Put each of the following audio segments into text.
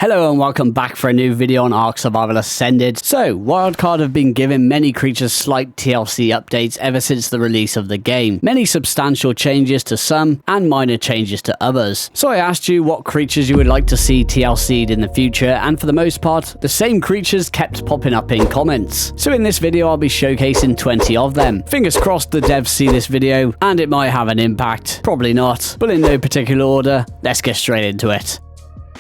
Hello and welcome back for a new video on ARK Survival Ascended. So, Wildcard have been giving many creatures slight TLC updates ever since the release of the game. Many substantial changes to some, and minor changes to others. So I asked you what creatures you would like to see TLC'd in the future, and for the most part, the same creatures kept popping up in comments. So in this video I'll be showcasing 20 of them. Fingers crossed the devs see this video, and it might have an impact. Probably not, but in no particular order, let's get straight into it.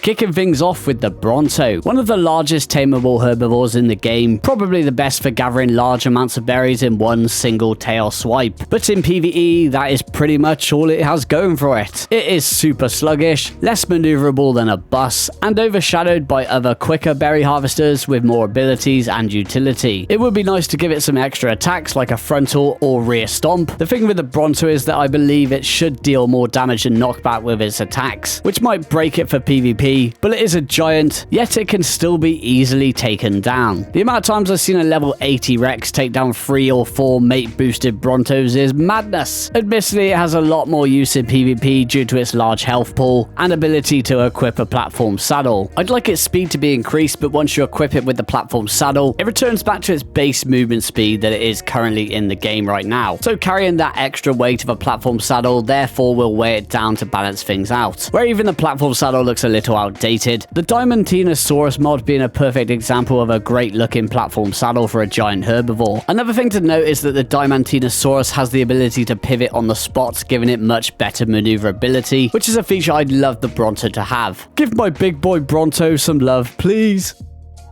Kicking things off with the Bronto, one of the largest tameable herbivores in the game, probably the best for gathering large amounts of berries in one single tail swipe. But in PvE, that is pretty much all it has going for it. It is super sluggish, less maneuverable than a bus, and overshadowed by other quicker berry harvesters with more abilities and utility. It would be nice to give it some extra attacks like a frontal or rear stomp. The thing with the Bronto is that I believe it should deal more damage and knockback with its attacks, which might break it for PvP. But it is a giant, yet it can still be easily taken down. The amount of times I've seen a level 80 Rex take down 3 or 4 mate boosted Brontos is madness. Admittedly, it has a lot more use in PvP due to its large health pool and ability to equip a platform saddle. I'd like its speed to be increased, but once you equip it with the platform saddle, it returns back to its base movement speed that it is currently in the game right now. So carrying that extra weight of a platform saddle therefore will weigh it down to balance things out. Where even the platform saddle looks a little outdated, the Diamantinosaurus mod being a perfect example of a great looking platform saddle for a giant herbivore. Another thing to note is that the Diamantinosaurus has the ability to pivot on the spot, giving it much better maneuverability, which is a feature I'd love the Bronto to have. Give my big boy Bronto some love, please.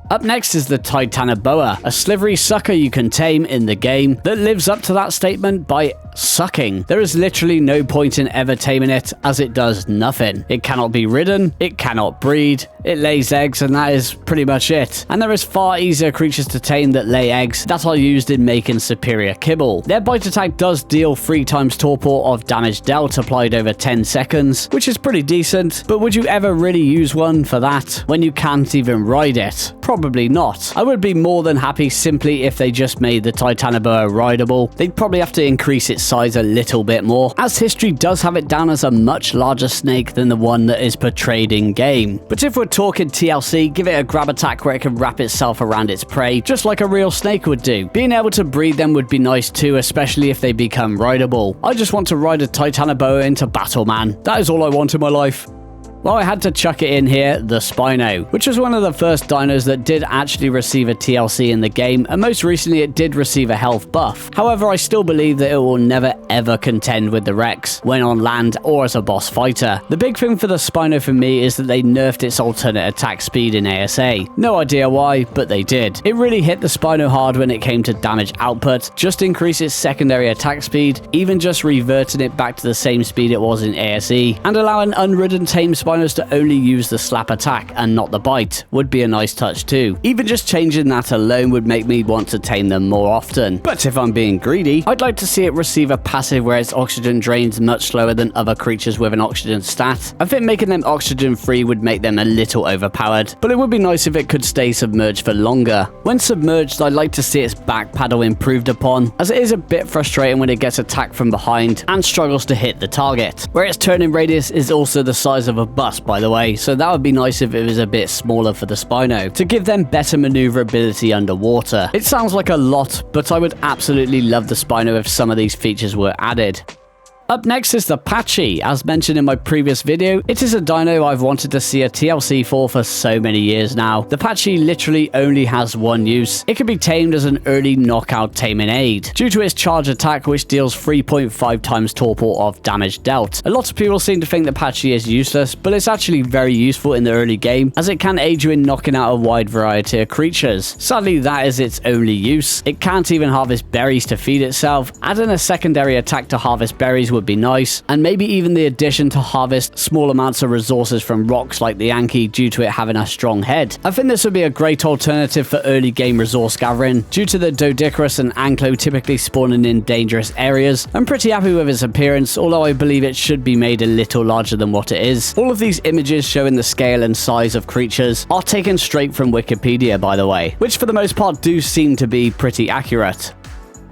Up next is the Titanoboa, a slivery sucker you can tame in the game that lives up to that statement by sucking. There is literally no point in ever taming it, as it does nothing. It cannot be ridden, it cannot breed, it lays eggs, and that is pretty much it. And there is far easier creatures to tame that lay eggs that are used in making superior kibble. Their bite attack does deal 3 times torpor of damage dealt applied over 10 seconds, which is pretty decent, but would you ever really use one for that when you can't even ride it? Probably not. I would be more than happy simply if they just made the Titanoboa rideable. They'd probably have to increase its size a little bit more, as history does have it down as a much larger snake than the one that is portrayed in game. But if we're talking TLC, give it a grab attack where it can wrap itself around its prey, just like a real snake would do. Being able to breed them would be nice too, especially if they become rideable. I just want to ride a Titanoboa into battle, man. That is all I want in my life. Well, I had to chuck it in here, the Spino, which was one of the first dinos that did actually receive a TLC in the game, and most recently it did receive a health buff. However, I still believe that it will never ever contend with the Rex when on land or as a boss fighter. The big thing for the Spino for me is that they nerfed its alternate attack speed in ASA. No idea why, but they did. It really hit the Spino hard when it came to damage output, just increase its secondary attack speed, even just reverting it back to the same speed it was in ASE, and allowing unridden tame Spino to only use the slap attack and not the bite would be a nice touch too. Even just changing that alone would make me want to tame them more often. But if I'm being greedy, I'd like to see it receive a passive where its oxygen drains much slower than other creatures with an oxygen stat. I think making them oxygen free would make them a little overpowered, but it would be nice if it could stay submerged for longer. When submerged, I'd like to see its back paddle improved upon, as it is a bit frustrating when it gets attacked from behind and struggles to hit the target. Where its turning radius is also the size of a bus, by the way, so that would be nice if it was a bit smaller for the Spino, to give them better maneuverability underwater. It sounds like a lot, but I would absolutely love the Spino if some of these features were added. Up next is the Patchy. As mentioned in my previous video, it is a dino I've wanted to see a TLC for so many years now. The Patchy literally only has one use. It can be tamed as an early knockout taming aid, due to its charge attack which deals 3.5 times torpor of damage dealt. A lot of people seem to think the Patchy is useless, but it's actually very useful in the early game, as it can aid you in knocking out a wide variety of creatures. Sadly, that is its only use. It can't even harvest berries to feed itself. Adding a secondary attack to harvest berries would be nice, and maybe even the addition to harvest small amounts of resources from rocks like the Yankee due to it having a strong head. I think this would be a great alternative for early game resource gathering, due to the Doedicurus and Anklo typically spawning in dangerous areas. I'm pretty happy with its appearance, although I believe it should be made a little larger than what it is. All of these images showing the scale and size of creatures are taken straight from Wikipedia, by the way, which for the most part do seem to be pretty accurate.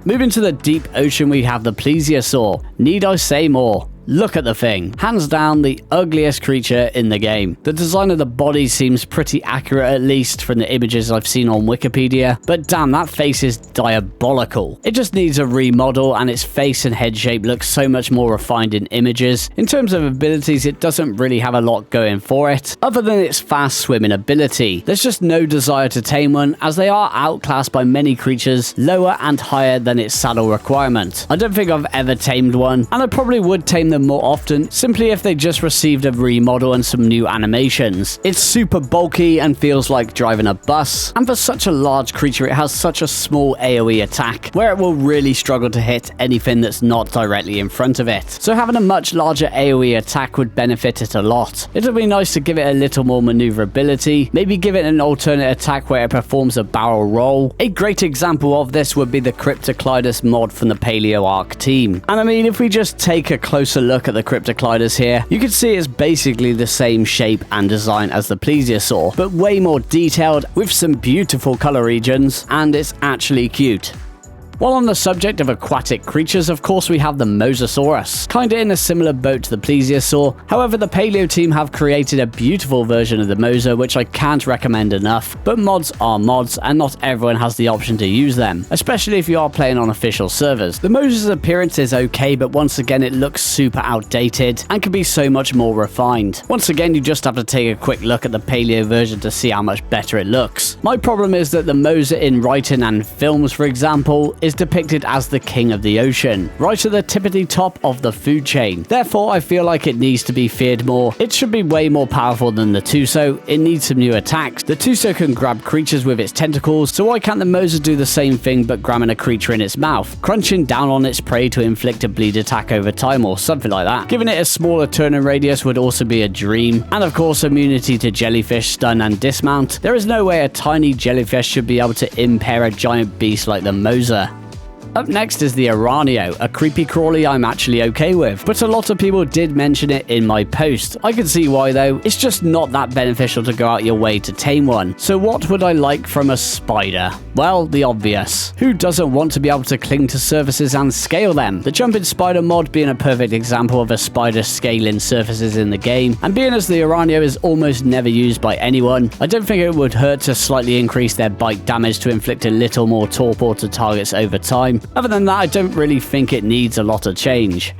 Moving to the deep ocean, we have the plesiosaur. Need I say more? Look at the thing. Hands down the ugliest creature in the game. The design of the body seems pretty accurate, at least from the images I've seen on Wikipedia, but damn, that face is diabolical. It just needs a remodel, and its face and head shape looks so much more refined in images. In terms of abilities, it doesn't really have a lot going for it, other than its fast swimming ability. There's just no desire to tame one, as they are outclassed by many creatures lower and higher than its saddle requirement. I don't think I've ever tamed one, and I probably would tame them more often, simply if they just received a remodel and some new animations. It's super bulky and feels like driving a bus, and for such a large creature it has such a small AoE attack, where it will really struggle to hit anything that's not directly in front of it. So having a much larger AoE attack would benefit it a lot. It would be nice to give it a little more maneuverability, maybe give it an alternate attack where it performs a barrel roll. A great example of this would be the Cryptoclydus mod from the Paleo ARK team. And I mean, if we just take a closer look at the Cryptoclydus here, you can see it's basically the same shape and design as the plesiosaur, but way more detailed with some beautiful color regions, and it's actually cute. While on the subject of aquatic creatures, of course we have the Mosasaurus, kinda in a similar boat to the plesiosaur. However, the Paleo team have created a beautiful version of the Mosa, which I can't recommend enough, but mods are mods, and not everyone has the option to use them, especially if you are playing on official servers. The Mosa's appearance is okay, but once again it looks super outdated and can be so much more refined. Once again, you just have to take a quick look at the Paleo version to see how much better it looks. My problem is that the Mosa in writing and films, for example, is depicted as the king of the ocean, right at the tippity top of the food chain. Therefore, I feel like it needs to be feared more. It should be way more powerful than the Tuso. It needs some new attacks. The Tuso can grab creatures with its tentacles, so why can't the Mosa do the same thing but grabbing a creature in its mouth, crunching down on its prey to inflict a bleed attack over time or something like that? Giving it a smaller turning radius would also be a dream, and of course immunity to jellyfish, stun and dismount. There is no way a tiny jellyfish should be able to impair a giant beast like the Mosa. Up next is the Aranio, a creepy crawly I'm actually okay with, but a lot of people did mention it in my post. I can see why though, it's just not that beneficial to go out your way to tame one. So what would I like from a spider? Well, the obvious. Who doesn't want to be able to cling to surfaces and scale them? The jumping spider mod being a perfect example of a spider scaling surfaces in the game, and being as the Aranio is almost never used by anyone, I don't think it would hurt to slightly increase their bite damage to inflict a little more torpor to targets over time. Other than that, I don't really think it needs a lot of change.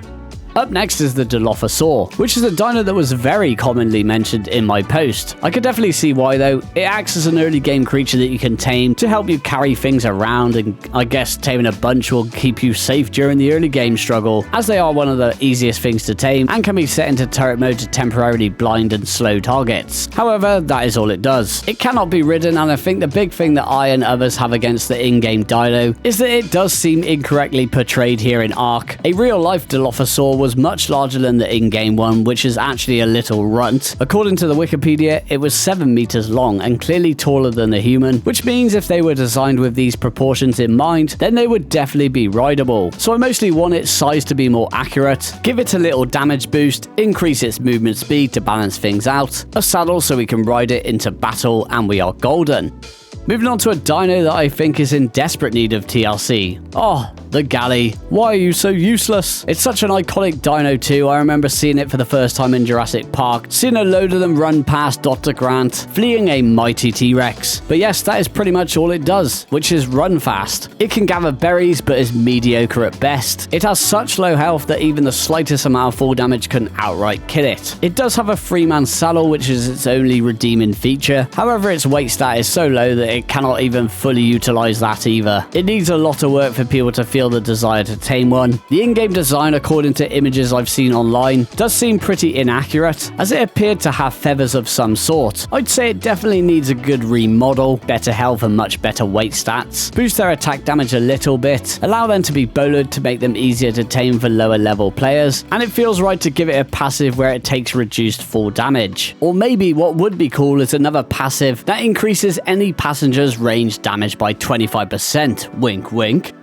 Up next is the Dilophosaur, which is a dino that was very commonly mentioned in my post. I could definitely see why though. It acts as an early game creature that you can tame to help you carry things around, and I guess taming a bunch will keep you safe during the early game struggle, as they are one of the easiest things to tame and can be set into turret mode to temporarily blind and slow targets. However, that is all it does. It cannot be ridden, and I think the big thing that I and others have against the in-game dino is that it does seem incorrectly portrayed here in ARK. A real-life Dilophosaur was much larger than the in-game one, which is actually a little runt. According to the Wikipedia, it was 7 meters long and clearly taller than a human, which means if they were designed with these proportions in mind, then they would definitely be rideable. So I mostly want its size to be more accurate, give it a little damage boost, increase its movement speed to balance things out, a saddle so we can ride it into battle, and we are golden. Moving on to a dino that I think is in desperate need of TLC. Oh, the Galley. Why are you so useless? It's such an iconic dino too. I remember seeing it for the first time in Jurassic Park, seeing a load of them run past Dr. Grant, fleeing a mighty T-Rex. But yes, that is pretty much all it does, which is run fast. It can gather berries, but is mediocre at best. It has such low health that even the slightest amount of fall damage can outright kill it. It does have a 3-man saddle, which is its only redeeming feature. However, its weight stat is so low that it cannot even fully utilize that either. It needs a lot of work for people to feel the desire to tame one. The in-game design, according to images I've seen online, does seem pretty inaccurate, as it appeared to have feathers of some sort. I'd say it definitely needs a good remodel, better health and much better weight stats, boost their attack damage a little bit, allow them to be boloed to make them easier to tame for lower level players, and it feels right to give it a passive where it takes reduced fall damage. Or maybe what would be cool is another passive that increases any passenger's range damage by 25%. Wink wink.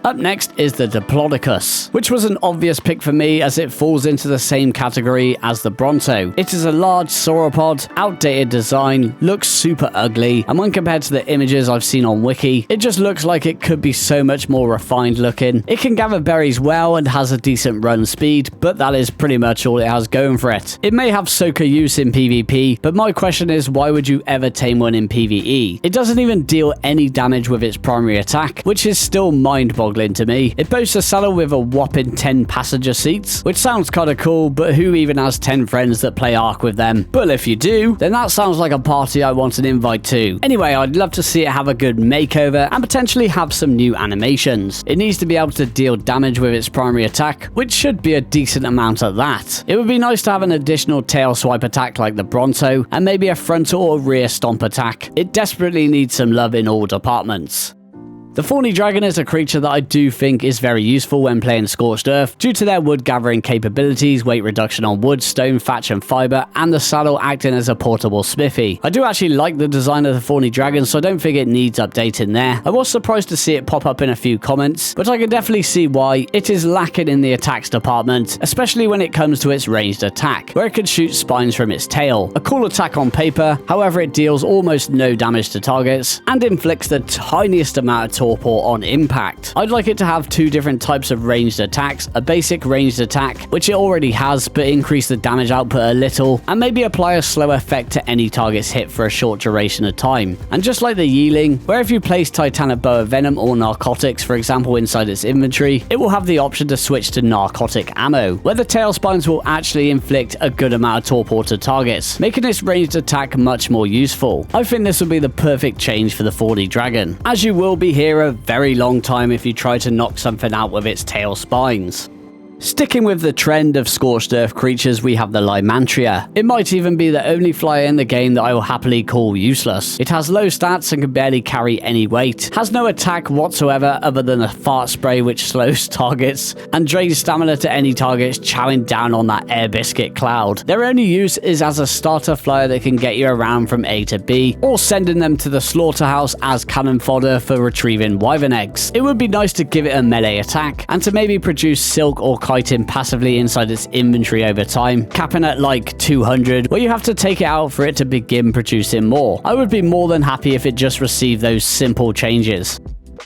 Up next is the Diplodocus, which was an obvious pick for me as it falls into the same category as the Bronto. It is a large sauropod, outdated design, looks super ugly, and when compared to the images I've seen on Wiki, it just looks like it could be so much more refined looking. It can gather berries well and has a decent run speed, but that is pretty much all it has going for it. It may have soaker use in PvP, but my question is, why would you ever tame one in PvE? It doesn't even deal any damage with its primary attack, which is still mind-boggling to me. It boasts a saddle with a whopping 10 passenger seats, which sounds kinda cool, but who even has 10 friends that play ARK with them? But if you do, then that sounds like a party I want an invite to. Anyway, I'd love to see it have a good makeover and potentially have some new animations. It needs to be able to deal damage with its primary attack, which should be a decent amount of that. It would be nice to have an additional tail swipe attack like the Bronto, and maybe a frontal or rear stomp attack. It desperately needs some love in all departments. The Thorny Dragon is a creature that I do think is very useful when playing Scorched Earth due to their wood gathering capabilities, weight reduction on wood, stone, thatch and fiber, and the saddle acting as a portable smithy. I do actually like the design of the Thorny Dragon, so I don't think it needs updating there. I was surprised to see it pop up in a few comments, but I can definitely see why. It is lacking in the attacks department, especially when it comes to its ranged attack, where it can shoot spines from its tail. A cool attack on paper, however it deals almost no damage to targets, and inflicts the tiniest amount of torpor on impact. I'd like it to have two different types of ranged attacks, a basic ranged attack, which it already has, but increase the damage output a little, and maybe apply a slow effect to any targets hit for a short duration of time. And just like the Yeeling, where if you place Titanic Boa Venom or narcotics, for example, inside its inventory, it will have the option to switch to narcotic ammo, where the tail spines will actually inflict a good amount of torpor to targets, making its ranged attack much more useful. I think this will be the perfect change for the Thorny Dragon, as you will be here a very long time if you try to knock something out with its tail spines. Sticking with the trend of Scorched Earth creatures, we have the Lymantria. It might even be the only flyer in the game that I will happily call useless. It has low stats and can barely carry any weight, has no attack whatsoever other than a fart spray which slows targets, and drains stamina to any targets chowing down on that air biscuit cloud. Their only use is as a starter flyer that can get you around from A to B, or sending them to the slaughterhouse as cannon fodder for retrieving wyvern eggs. It would be nice to give it a melee attack, and to maybe produce silk or chitin passively inside its inventory over time, capping at like 200, where you have to take it out for it to begin producing more. I would be more than happy if it just received those simple changes.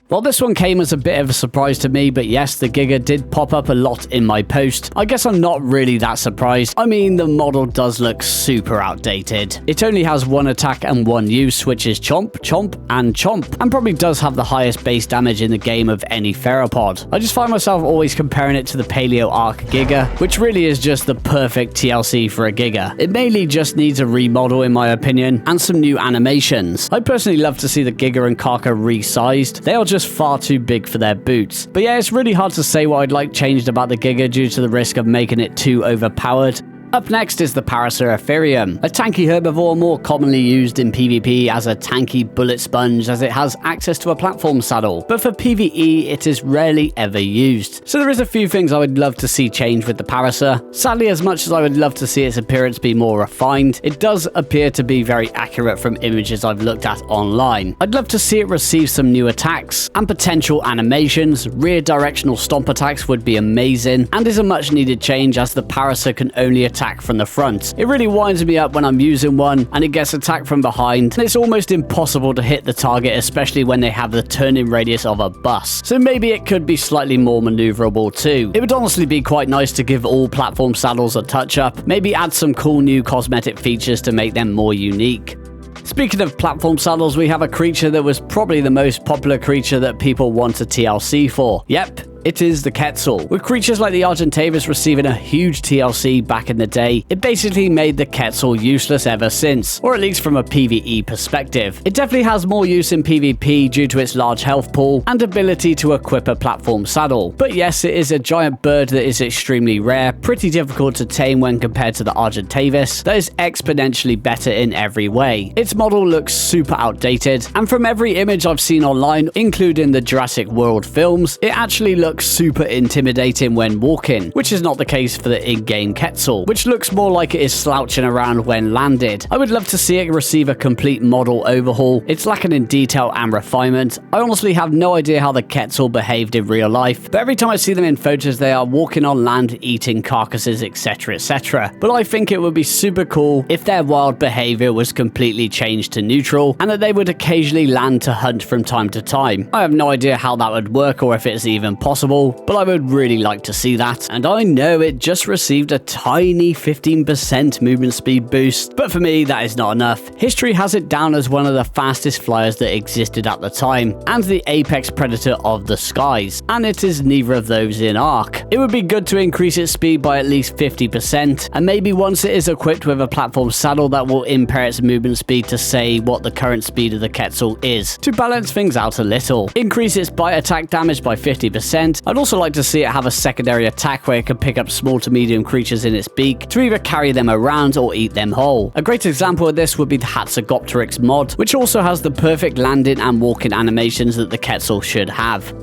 Well, this one came as a bit of a surprise to me, but yes, the Giga did pop up a lot in my post. I guess I'm not really that surprised. I mean, the model does look super outdated. It only has one attack and one use, which is Chomp, Chomp, and Chomp, and probably does have the highest base damage in the game of any theropod. I just find myself always comparing it to the Paleo ARK Giga, which really is just the perfect TLC for a Giga. It mainly just needs a remodel in my opinion, and some new animations. I personally love to see the Giga and Karka resized. They are just far too big for their boots. But yeah, it's really hard to say what I'd like changed about the Giga due to the risk of making it too overpowered. Up next is the Paraceratherium, a tanky herbivore more commonly used in PvP as a tanky bullet sponge as it has access to a platform saddle, but for PvE it is rarely ever used. So there is a few things I would love to see change with the Paracer. Sadly, as much as I would love to see its appearance be more refined, it does appear to be very accurate from images I've looked at online. I'd love to see it receive some new attacks and potential animations. Rear directional stomp attacks would be amazing, and is a much needed change as the Paracer can only attack from the front. It really winds me up when I'm using one and it gets attacked from behind, and it's almost impossible to hit the target, especially when they have the turning radius of a bus. So maybe it could be slightly more maneuverable too. It would honestly be quite nice to give all platform saddles a touch up, maybe add some cool new cosmetic features to make them more unique. Speaking of platform saddles, we have a creature that was probably the most popular creature that people want a TLC for. Yep, it is the Quetzal. With creatures like the Argentavis receiving a huge TLC back in the day, it basically made the Quetzal useless ever since, or at least from a PvE perspective. It definitely has more use in PvP due to its large health pool and ability to equip a platform saddle. But yes, it is a giant bird that is extremely rare, pretty difficult to tame when compared to the Argentavis, that is exponentially better in every way. Its model looks super outdated, and from every image I've seen online, including the Jurassic World films, it actually looks look super intimidating when walking, which is not the case for the in-game Quetzal, which looks more like it is slouching around when landed. I would love to see it receive a complete model overhaul. It's lacking in detail and refinement. I honestly have no idea how the Quetzal behaved in real life, but every time I see them in photos they are walking on land, eating carcasses, etc, etc. But I think it would be super cool if their wild behavior was completely changed to neutral, and that they would occasionally land to hunt from time to time. I have no idea how that would work or if it's even possible, but I would really like to see that. And I know it just received a tiny 15% movement speed boost, but for me that is not enough. History has it down as one of the fastest flyers that existed at the time, and the apex predator of the skies, and it is neither of those in ARK. It would be good to increase its speed by at least 50%, and maybe once it is equipped with a platform saddle that will impair its movement speed to say what the current speed of the Quetzal is, to balance things out a little. Increase its bite attack damage by 50%. I'd also like to see it have a secondary attack where it can pick up small to medium creatures in its beak to either carry them around or eat them whole. A great example of this would be the Hatzegopteryx mod, which also has the perfect landing and walking animations that the Quetzal should have.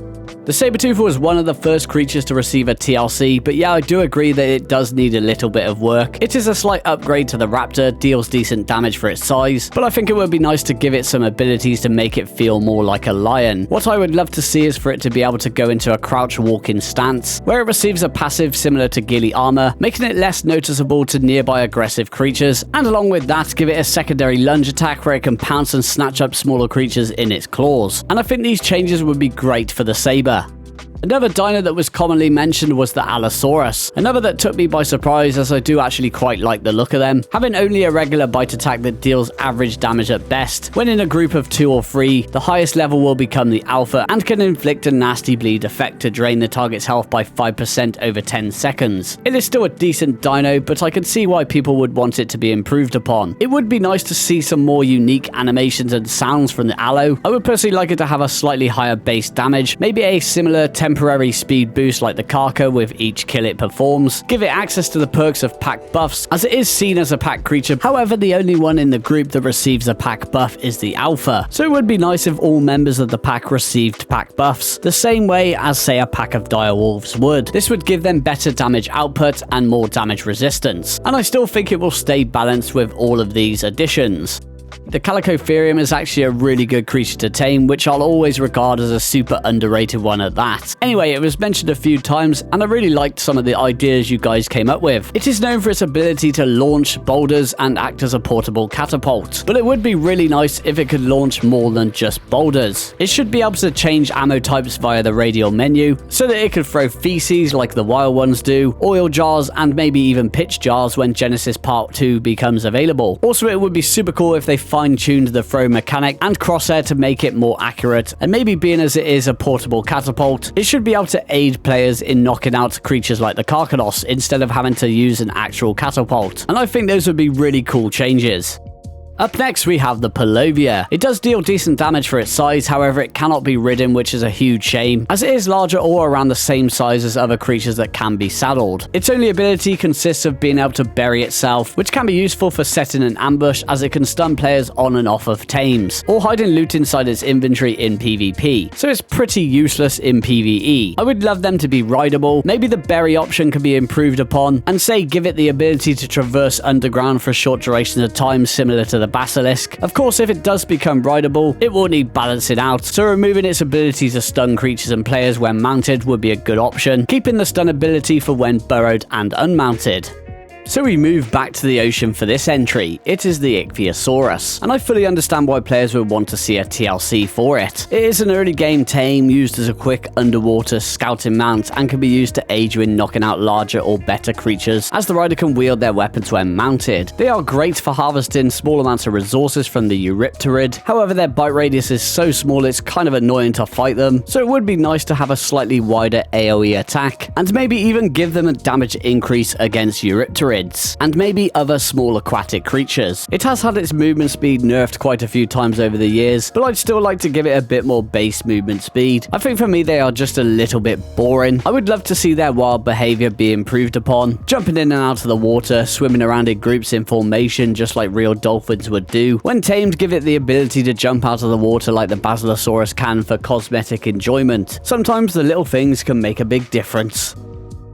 The Sabertooth was one of the first creatures to receive a TLC, but yeah, I do agree that it does need a little bit of work. It is a slight upgrade to the Raptor, deals decent damage for its size, but I think it would be nice to give it some abilities to make it feel more like a lion. What I would love to see is for it to be able to go into a crouch walking stance, where it receives a passive similar to ghillie armor, making it less noticeable to nearby aggressive creatures, and along with that, give it a secondary lunge attack where it can pounce and snatch up smaller creatures in its claws. And I think these changes would be great for the Saber. Another dino that was commonly mentioned was the Allosaurus, another that took me by surprise as I do actually quite like the look of them. Having only a regular bite attack that deals average damage at best, when in a group of 2 or 3, the highest level will become the Alpha and can inflict a nasty bleed effect to drain the target's health by 5% over 10 seconds. It is still a decent dino, but I can see why people would want it to be improved upon. It would be nice to see some more unique animations and sounds from the Allo. I would personally like it to have a slightly higher base damage, maybe a similar temporary speed boost like the Carco with each kill it performs. Give it access to the perks of pack buffs, as it is seen as a pack creature. However, the only one in the group that receives a pack buff is the Alpha, so it would be nice if all members of the pack received pack buffs, the same way as say a pack of direwolves would. This would give them better damage output and more damage resistance, and I still think it will stay balanced with all of these additions. The Calicotherium is actually a really good creature to tame, which I'll always regard as a super underrated one at that. Anyway, it was mentioned a few times, and I really liked some of the ideas you guys came up with. It is known for its ability to launch boulders and act as a portable catapult, but it would be really nice if it could launch more than just boulders. It should be able to change ammo types via the radial menu, so that it could throw feces like the wild ones do, oil jars, and maybe even pitch jars when Genesis Part 2 becomes available. Also, it would be super cool if they fine-tuned the throw mechanic and crosshair to make it more accurate, and maybe being as it is a portable catapult, it should be able to aid players in knocking out creatures like the Carcanos instead of having to use an actual catapult, and I think those would be really cool changes. Up next, we have the Palovia. It does deal decent damage for its size, however it cannot be ridden, which is a huge shame, as it is larger or around the same size as other creatures that can be saddled. Its only ability consists of being able to bury itself, which can be useful for setting an ambush as it can stun players on and off of tames, or hiding loot inside its inventory in PvP, so it's pretty useless in PvE. I would love them to be rideable. Maybe the bury option can be improved upon, and say give it the ability to traverse underground for short durations of time similar to the Basilisk. Of course, if it does become rideable, it will need balancing out, so removing its ability to stun creatures and players when mounted would be a good option, keeping the stun ability for when burrowed and unmounted. So we move back to the ocean for this entry. It is the Ichthyosaurus, and I fully understand why players would want to see a TLC for it. It is an early game tame used as a quick underwater scouting mount and can be used to aid you in knocking out larger or better creatures, as the rider can wield their weapons when mounted. They are great for harvesting small amounts of resources from the Eurypterid, however their bite radius is so small it's kind of annoying to fight them, so it would be nice to have a slightly wider AoE attack, and maybe even give them a damage increase against Eurypterid. squirids, and maybe other small aquatic creatures. It has had its movement speed nerfed quite a few times over the years, but I'd still like to give it a bit more base movement speed. I think for me they are just a little bit boring. I would love to see their wild behavior be improved upon, jumping in and out of the water, swimming around in groups in formation just like real dolphins would do. When tamed, give it the ability to jump out of the water like the Basilosaurus can for cosmetic enjoyment. Sometimes the little things can make a big difference.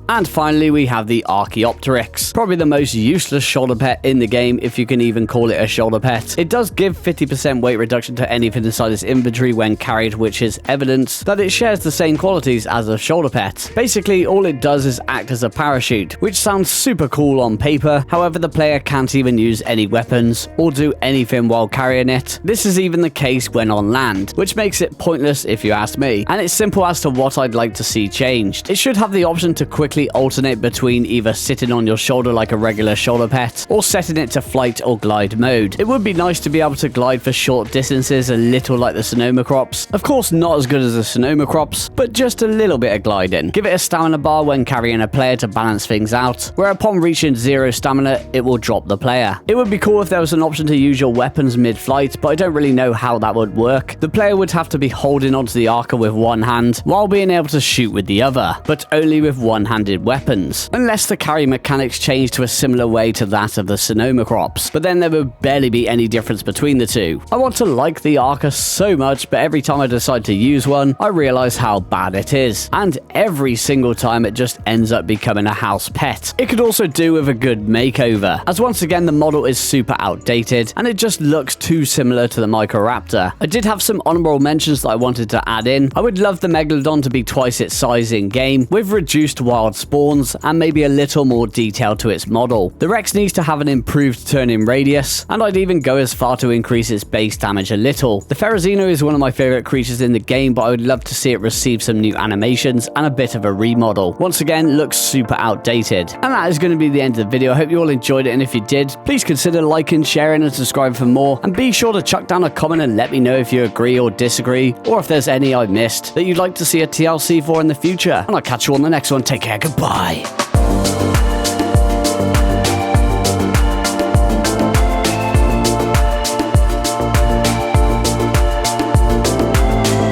And finally, we have the Archaeopteryx, probably the most useless shoulder pet in the game, if you can even call it a shoulder pet. It does give 50% weight reduction to anything inside its inventory when carried, which is evidence that it shares the same qualities as a shoulder pet. Basically, all it does is act as a parachute, which sounds super cool on paper. However, the player can't even use any weapons or do anything while carrying it. This is even the case when on land, which makes it pointless if you ask me. And it's simple as to what I'd like to see changed. It should have the option to quickly alternate between either sitting on your shoulder like a regular shoulder pet or setting it to flight or glide mode. It would be nice to be able to glide for short distances, a little like the Sonoma Crops. Of course, not as good as the Sonoma Crops, but just a little bit of gliding. Give it a stamina bar when carrying a player to balance things out, where upon reaching 0 stamina, it will drop the player. It would be cool if there was an option to use your weapons mid-flight, but I don't really know how that would work. The player would have to be holding onto the Arca with one hand while being able to shoot with the other, but only with one-handed weapons, unless the carry mechanics change to a similar way to that of the Sonoma Crops, but then there would barely be any difference between the two. I want to like the Arca so much, but every time I decide to use one, I realize how bad it is, and every single time it just ends up becoming a house pet. It could also do with a good makeover, as once again the model is super outdated, and it just looks too similar to the Microraptor. I did have some honorable mentions that I wanted to add in. I would love the Megalodon to be twice its size in game, with reduced wild spawns, and maybe a little more detail to its model. The Rex needs to have an improved turning radius, and I'd even go as far to increase its base damage a little. The Ferrozino is one of my favorite creatures in the game, but I would love to see it receive some new animations and a bit of a remodel. Once again, looks super outdated. And that is going to be the end of the video. I hope you all enjoyed it, and if you did, please consider liking, sharing, and subscribing for more, and be sure to chuck down a comment and let me know if you agree or disagree, or if there's any I missed that you'd like to see a TLC for in the future. And I'll catch you on the next one. Take care, goodbye.